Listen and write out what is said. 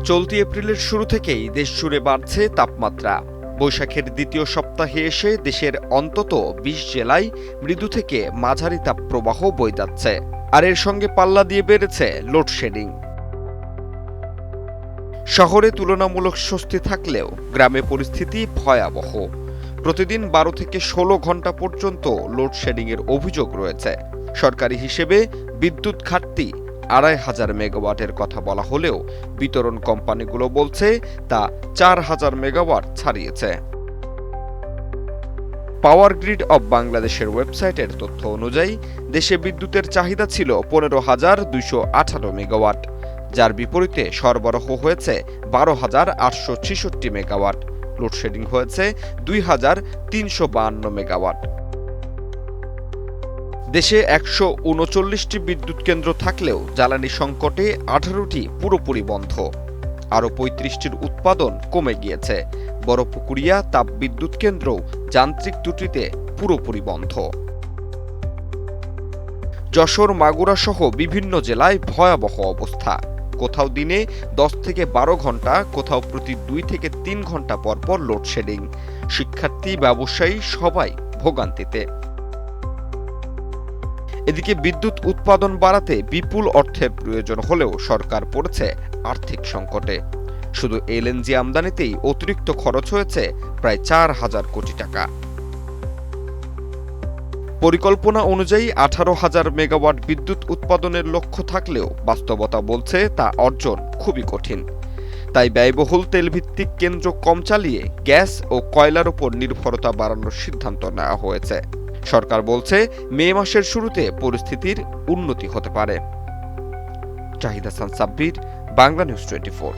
চলতি এপ্রিলের শুরু থেকেই দেশজুড়ে বাড়ছে তাপমাত্রা। বৈশাখের দ্বিতীয় সপ্তাহে এসে দেশের অন্তত ২০ জেলায় মৃদু থেকে মাঝারি তাপপ্রবাহ বয়ে যাচ্ছে। আর এর সঙ্গে পাল্লা দিয়ে বেড়েছে লোডশেডিং। শহরে তুলনামূলক স্বস্তি থাকলেও গ্রামে পরিস্থিতি ভয়াবহ। প্রতিদিন ১২ থেকে ১৬ ঘন্টা পর্যন্ত লোডশেডিংয়ের অভিযোগ রয়েছে। সরকারি হিসেবে বিদ্যুৎ ঘাটতি ২,৫০০ মেগাওয়াটের কথা বলা হলেও বিতরণ কোম্পানিগুলো বলছে তা ৪,০০০ মেগাওয়াট ছাড়িয়েছে। পাওয়ার গ্রিড অব বাংলাদেশের ওয়েবসাইটের তথ্য অনুযায়ী দেশে বিদ্যুতের চাহিদা ছিল ১৫,২১৮ মেগাওয়াট, যার বিপরীতে সরবরাহ হয়েছে ১২,৮৬৬ মেগাওয়াট। লোডশেডিং হয়েছে ২,৩৫২ মেগাওয়াট। দেশে ১৩৯টি বিদ্যুৎ কেন্দ্র থাকলেও জ্বালানি সংকটে ১৮টি পুরোপুরি বন্ধ। আরও ৩৫টির উৎপাদন কমে গিয়েছে। বড়পুকুরিয়া তাপবিদ্যুৎ কেন্দ্রও যান্ত্রিক ত্রুটিতে পুরোপুরি বন্ধ। যশোর, মাগুরা সহ বিভিন্ন জেলায় ভয়াবহ অবস্থা। কোথাও দিনে ১০ থেকে ১২ ঘন্টা, কোথাও প্রতি ২ থেকে ৩ ঘন্টা পরপর লোডশেডিং। শিক্ষার্থী, ব্যবসায়ী সবাই ভোগান্তিতে। এদিকে বিদ্যুৎ উৎপাদন বাড়াতে বিপুল অর্থের প্রয়োজন হলেও সরকার পড়েছে আর্থিক সংকটে। শুধু এলএনজি আমদানিতেই অতিরিক্ত খরচ হয়েছে প্রায় ৪,০০০ কোটি টাকা। পরিকল্পনা অনুযায়ী ১৮,০০০ মেগাওয়াট বিদ্যুৎ উৎপাদনের লক্ষ্য থাকলেও বাস্তবতা বলছে তা অর্জন খুবই কঠিন। তাই ব্যয়বহুল তেলভিত্তিক কেন্দ্র কম চালিয়ে গ্যাস ও কয়লার উপর নির্ভরতা বাড়ানোর সিদ্ধান্ত নেওয়া হয়েছে। সরকার বলছে মে মাসের শুরুতে পরিস্থিতির উন্নতি হতে পারে। জাহিদ হাসান সাব্বির, বাংলা নিউজ 24।